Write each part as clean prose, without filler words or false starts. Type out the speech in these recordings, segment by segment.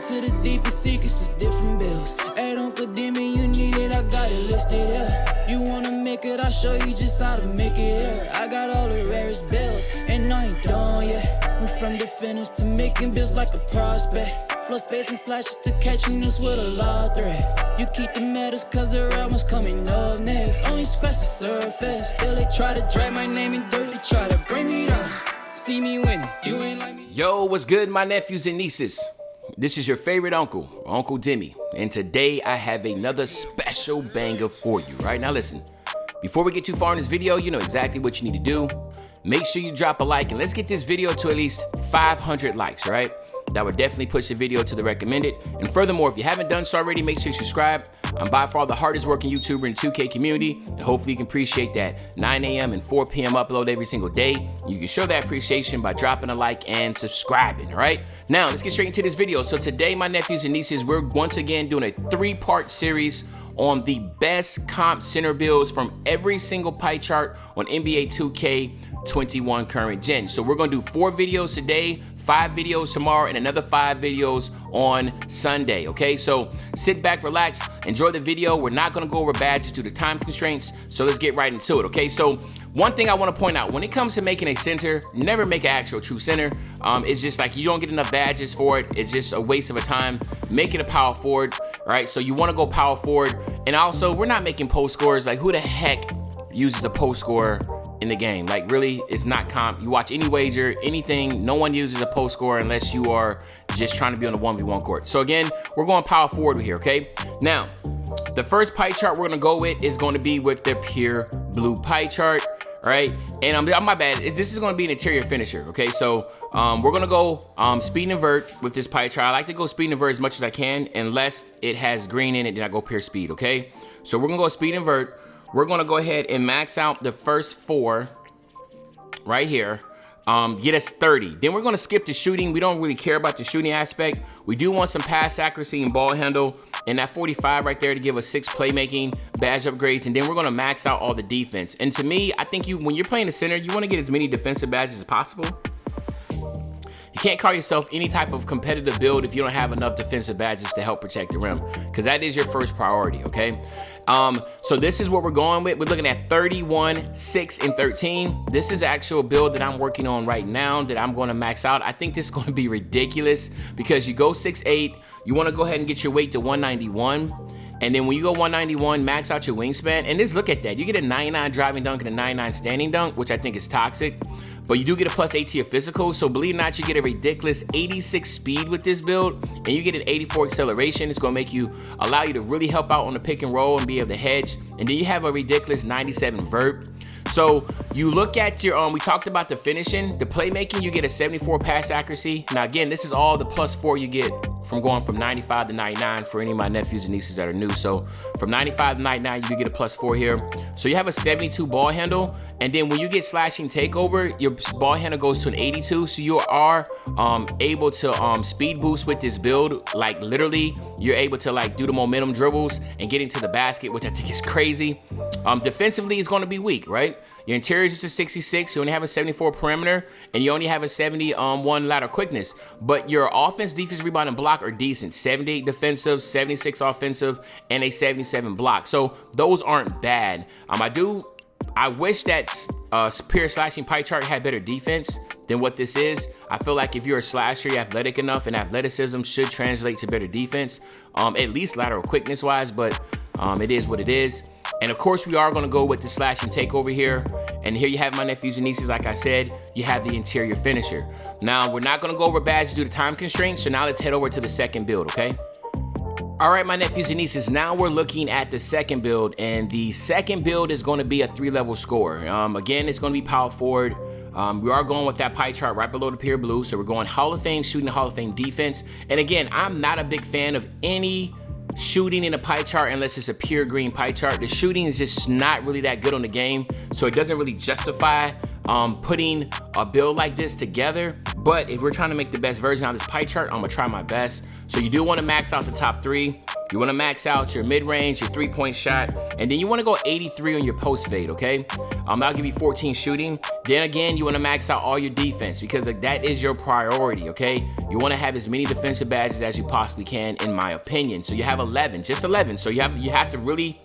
to the deepest secrets of different bills. Hey, Uncle Demi, you need it, I got it listed here. You wanna make it, I'll show you just how to make it here. I got all the rarest bills, and I ain't done yet. Went from the finish to making bills like a prospect. Flow space and slashes to catching us with a lot of threat. You keep the medals cause the real one's coming up next. Only scratch the surface, still they try to drag my name in dirt. They try to bring me down, see me winning, you ain't like me. Yo, what's good, my nephews and nieces? This is your favorite uncle, Uncle Demi, and today I have another special banger for you. Right now, listen, before we get too far in this video, you know exactly what you need to do. Make sure you drop a like, and let's get this video to at least 500 likes, right? That would definitely push the video to the recommended. And furthermore, if you haven't done so already, make sure you subscribe. I'm by far the hardest working YouTuber in the 2K community, and hopefully you can appreciate that 9 a.m. and 4 p.m. upload every single day. You can show that appreciation by dropping a like and subscribing, all right? Now, let's get straight into this video. So today, my nephews and nieces, we're once again doing a 3-part series on the best comp center builds from every single pie chart on NBA 2K21 current gen. So we're gonna do 4 videos today, 5 videos tomorrow, and another 5 videos on Sunday, okay? So sit back, relax, enjoy the video. We're not gonna go over badges due to time constraints, so let's get right into it, okay? So one thing I wanna point out, when it comes to making a center, never make an actual true center. It's just like you don't get enough badges for it. It's just a waste of a time. Make it a power forward, right? So you wanna go power forward. And also, we're not making post scorers. Like, who the heck uses a post scorer in the game? Like, really, it's not comp. You watch any wager, anything, no one uses a post scorer unless you are just trying to be on a 1v1 court. So again, we're going power forward here, okay? Now, the first pie chart we're gonna go with is gonna be with the pure blue pie chart, right? And my bad, this is gonna be an interior finisher, okay? So we're gonna go speed and invert with this pie chart. I like to go speed and invert as much as I can, unless it has green in it, then I go pure speed, okay? So we're gonna go speed and invert. We're gonna go ahead and max out the first 4 right here. Get us 30. Then we're gonna skip the shooting. We don't really care about the shooting aspect. We do want some pass accuracy and ball handle, and that 45 right there to give us 6 playmaking badge upgrades. And then we're gonna max out all the defense. And to me, I think when you're playing the center, you wanna get as many defensive badges as possible. You can't call yourself any type of competitive build if you don't have enough defensive badges to help protect the rim, because that is your first priority, okay? So this is what we're going with. We're looking at 31, 6, and 13. This is the actual build that I'm working on right now that I'm going to max out. I think this is going to be ridiculous because you go 6'8", you want to go ahead and get your weight to 191. And then when you go 191, max out your wingspan. And just look at that. You get a 99 driving dunk and a 99 standing dunk, which I think is toxic. But you do get a +8 to your physical. So believe it or not, you get a ridiculous 86 speed with this build. And you get an 84 acceleration. It's going to allow you to really help out on the pick and roll and be able to hedge. And then you have a ridiculous 97 vert. So you look at your, we talked about the finishing, the playmaking, you get a 74 pass accuracy. Now again, this is all the +4 you get from going from 95 to 99 for any of my nephews and nieces that are new. So from 95 to 99, you do get a +4 here. So you have a 72 ball handle. And then when you get slashing takeover, your ball handle goes to an 82. So you are able to speed boost with this build. Like literally, you're able to like do the momentum dribbles and get into the basket, which I think is crazy. Defensively, it's going to be weak, right? Your interior is just a 66. You only have a 74 perimeter, and you only have a 71 lateral quickness. But your offense, defense, rebound, and block are decent. 78 defensive, 76 offensive, and a 77 block. So those aren't bad. I wish that pure slashing pie chart had better defense than what this is. I feel like if you're a slasher, you're athletic enough, and athleticism should translate to better defense, at least lateral quickness wise, but it is what it is. And of course, we are gonna go with the slash and take over here. And here you have my nephews and nieces, like I said, you have the interior finisher. Now, we're not gonna go over badges due to time constraints, so now let's head over to the second build, okay? All right, my nephews and nieces, now we're looking at the second build, and the second build is gonna be a 3-level score. Again, it's gonna be power forward. We are going with that pie chart right below the pure blue, so we're going Hall of Fame shooting, Hall of Fame defense. And again, I'm not a big fan of any shooting in a pie chart unless it's a pure green pie chart. The shooting is just not really that good on the game, so it doesn't really justify putting a build like this together. But if we're trying to make the best version of this pie chart, I'm gonna try my best. So you do want to max out the top 3. You want to max out your mid-range, your 3-point shot, and then you want to go 83 on your post fade, okay? That'll give you 14 shooting. Then again, you want to max out all your defense because that is your priority, okay? You want to have as many defensive badges as you possibly can, in my opinion. So you have 11, just 11. So you have to really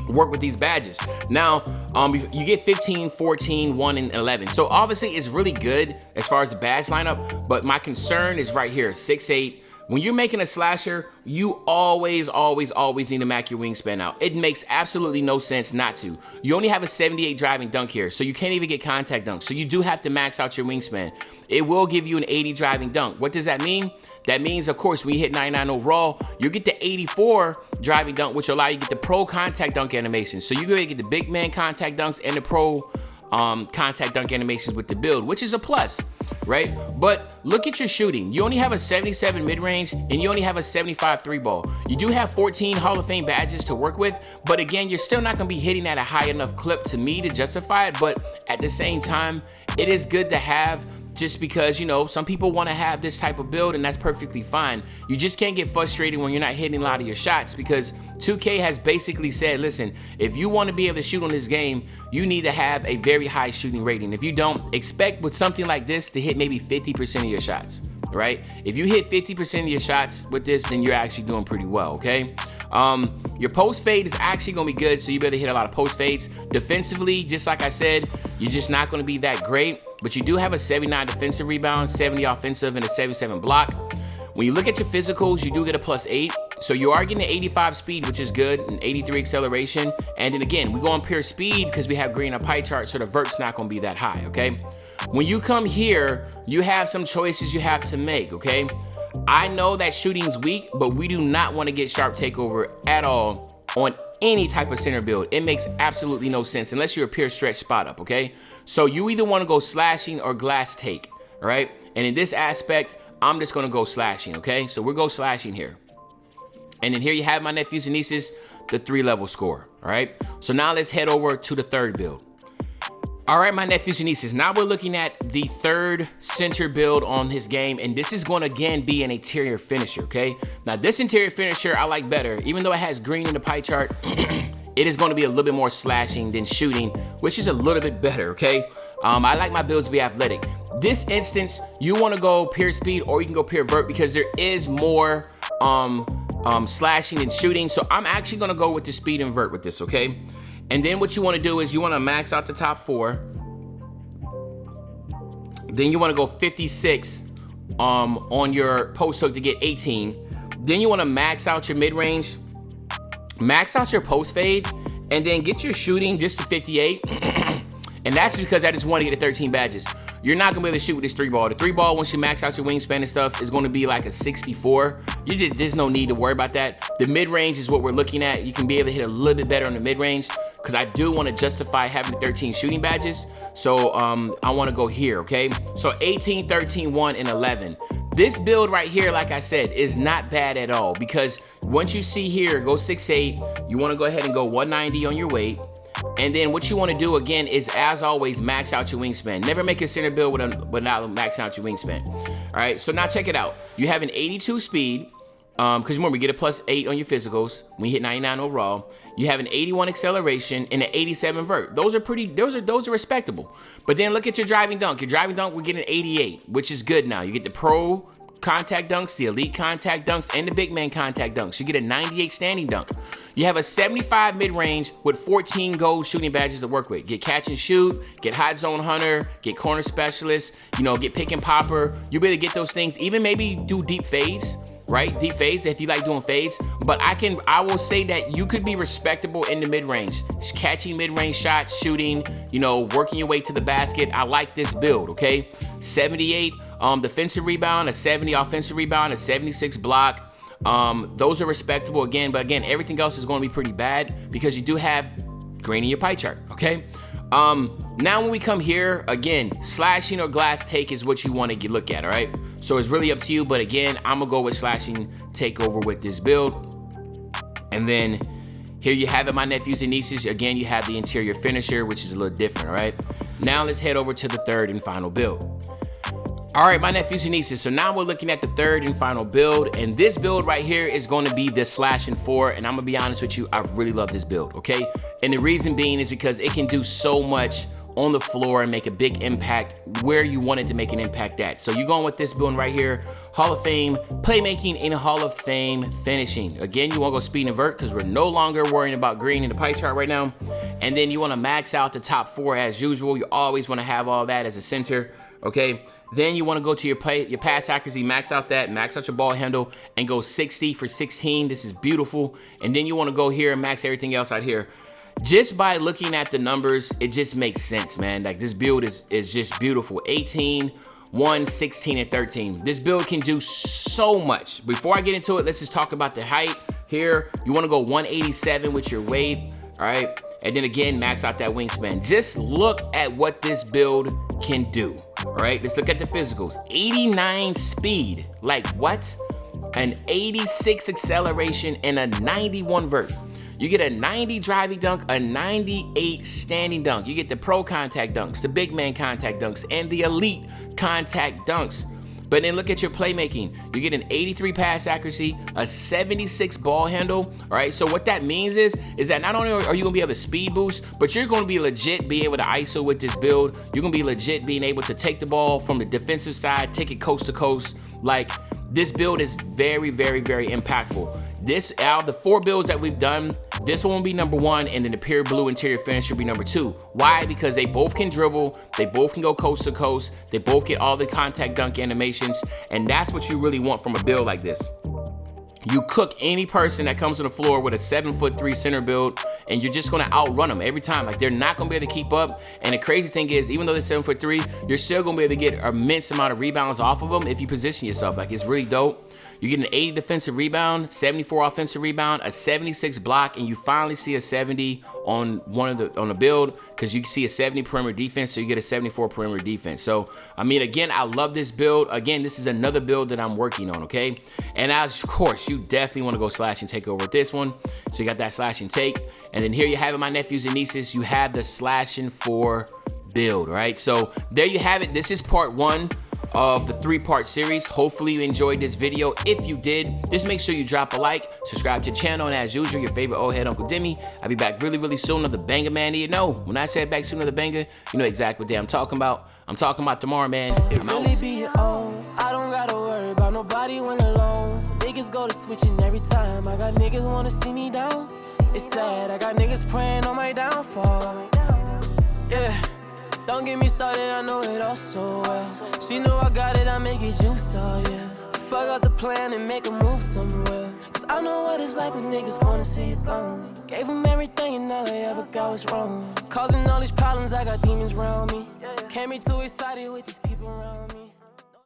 work with these badges. Now, you get 15, 14, 1, and 11. So obviously it's really good as far as the badge lineup, but my concern is right here, 6'8". When you're making a slasher, you always need to max your wingspan out. It makes absolutely no sense not to. You only have a 78 driving dunk here, so you can't even get contact dunks. So you do have to max out your wingspan. It will give you an 80 driving dunk. What does that mean? That means, of course, when you hit 99 overall, you get the 84 driving dunk, which will allow you to get the pro contact dunk animation. So you're gonna get the big man contact dunks and the pro contact dunk animations with the build, which is a plus, right? But look at your shooting. You only have a 77 mid-range and you only have a 75 three ball. You do have 14 Hall of Fame badges to work with, but again, you're still not gonna be hitting at a high enough clip to me to justify it. But at the same time, it is good to have, just because, you know, some people want to have this type of build, and that's perfectly fine. You just can't get frustrated when you're not hitting a lot of your shots, because 2K has basically said, listen, if you want to be able to shoot on this game, you need to have a very high shooting rating. If you don't, expect with something like this to hit maybe 50% of your shots, right? If you hit 50% of your shots with this, then you're actually doing pretty well, okay? Your post fade is actually gonna be good, so you better hit a lot of post fades. Defensively, just like I said, you're just not gonna be that great, but you do have a 79 defensive rebound, 70 offensive, and a 77 block. When you look at your physicals, you do get a +8, so you are getting an 85 speed, which is good, an 83 acceleration, and then again, we go on pure speed because we have green on pie chart, so the vert's not gonna be that high, okay? When you come here, you have some choices you have to make, okay? I know that shooting's weak, but we do not want to get sharp takeover at all on any type of center build. It makes absolutely no sense unless you're a pure stretch spot up, okay? So you either want to go slashing or glass take, all right? And in this aspect, I'm just going to go slashing, okay? So we'll go slashing here. And then here you have, my nephews and nieces, the 3-level score, all right? So now let's head over to the third build. All right, my nephews and nieces, now we're looking at the third center build on his game, and this is gonna again be an interior finisher, okay? Now this interior finisher I like better, even though it has green in the pie chart, it is gonna be a little bit more slashing than shooting, which is a little bit better, okay? I like my builds to be athletic. This instance, you wanna go pure speed or you can go pure vert because there is more slashing and shooting, so I'm actually gonna go with the speed and vert with this, okay? And then what you want to do is you want to max out the top 4. Then you want to go 56 on your post hook to get 18. Then you want to max out your mid-range, max out your post fade, and then get your shooting just to 58. And that's because I just want to get the 13 badges. You're not gonna be able to shoot with this 3-ball. The 3-ball, once you max out your wingspan and stuff, is gonna be like a 64. There's no need to worry about that. The mid-range is what we're looking at. You can be able to hit a little bit better on the mid-range, because I do want to justify having 13 shooting badges. So I want to go here, okay? So 18, 13, 1, and 11. This build right here, like I said, is not bad at all, because once you see here, go 6'8", you want to go ahead and go 190 on your weight. And then what you want to do again is, as always, max out your wingspan. Never make a center build without maxing out your wingspan. All right, so now check it out. You have an 82 speed, because remember, you get a +8 on your physicals when you hit 99 overall. You have an 81 acceleration and an 87 vert. Those are respectable. But then look at your driving dunk. Your driving dunk, we're getting 88, which is good now. You get the pro contact dunks, the elite contact dunks, and the big man contact dunks. You get a 98 standing dunk. You have a 75 mid-range with 14 gold shooting badges to work with. Get catch and shoot, get hot zone hunter, get corner specialist, get pick and popper. You better get those things. Even maybe do deep fades, right? Deep fades if you like doing fades. But I will say that you could be respectable in the mid-range. Catching mid-range shots, shooting, working your way to the basket. I like this build, okay? 78 defensive rebound, a 70 offensive rebound, a 76 block. Those are respectable again, but again, everything else is going to be pretty bad because you do have green in your pie chart, okay? Now when we come here, again, slashing or glass take is what you want to look at, all right? So it's really up to you, but again, I'm gonna go with slashing takeover with this build. And then here you have it, my nephews and nieces. Again, you have the interior finisher, which is a little different, all right? Now let's head over to the third and final build. All right, my nephews and nieces, so now we're looking at the third and final build, and this build right here is going to be the slashing 4, and I'm gonna be honest with you, I really love this build, okay? And the reason being is because it can do so much on the floor and make a big impact where you wanted to make an impact at. So you're going with this building right here, Hall of Fame playmaking and Hall of Fame finishing. Again, you want to go speed and vert because we're no longer worrying about green in the pie chart right now. And then you want to max out the top 4 as usual. You always want to have all that as a center. Okay, then you want to go to your pass accuracy, max out your ball handle, and go 60 for 16. This is beautiful. And then you want to go here and max everything else out here. Just by looking at the numbers, it just makes sense, man. Like, this build is just beautiful. 18, 1, 16, and 13. This build can do so much. Before I get into it, let's just talk about the height here. You want to go 187 with your weight, all right? And then again, max out that wingspan. Just look at what this build can do, all right? Let's look at the physicals. 89 speed, like what? An 86 acceleration and a 91 vert. You get a 90 driving dunk, a 98 standing dunk. You get the pro contact dunks, the big man contact dunks, and the elite contact dunks. But then look at your playmaking. You get an 83 pass accuracy, a 76 ball handle, all right? So what that means is that not only are you gonna be able to speed boost, but you're gonna be legit be able to ISO with this build. You're gonna be legit being able to take the ball from the defensive side, take it coast to coast. Like, this build is very, very, very impactful. This, out of the 4 builds that we've done, this one will be number 1, and then the pure blue interior finish will be number 2. Why? Because they both can dribble, they both can go coast to coast, they both get all the contact dunk animations, and that's what you really want from a build like this. You cook any person that comes on the floor with a 7'3" center build, and you're just gonna outrun them every time. Like, they're not gonna be able to keep up. And the crazy thing is, even though they're 7'3", you're still gonna be able to get an immense amount of rebounds off of them if you position yourself. Like, it's really dope. You get an 80 defensive rebound, 74 offensive rebound, a 76 block, and you finally see a 70 on on the build, because you can see a 70 perimeter defense, so you get a 74 perimeter defense. So, I mean, again, I love this build. Again, this is another build that I'm working on, okay? And as, of course, you definitely want to go slash and take over with this one. So you got that slash and take. And then here you have it, my nephews and nieces. You have the slashing for build, right? So there you have it. This is part 1 of the 3-part series. Hopefully you enjoyed this video. If you did, just make sure you drop a like, subscribe to the channel, and as usual, your favorite old head Uncle Demi. I'll be back really, really soon. Another banger, man. You know, when I said back soon, another banger, you know exactly what day I'm talking about. I'm talking about tomorrow, man. I'm out. Really be your own. I don't gotta worry about nobody when alone. Niggas go to switching every time. I got niggas wanna see me down. It's sad. I got niggas praying on my downfall. Yeah. Don't get me started, I know it all so well. She know I got it, I make it juice, oh yeah. Fuck out the plan and make a move somewhere. Cause I know what it's like when niggas wanna see you gone. Gave them everything and all they ever got was wrong. Causing all these problems, I got demons around me. Can't be too excited with these people around me.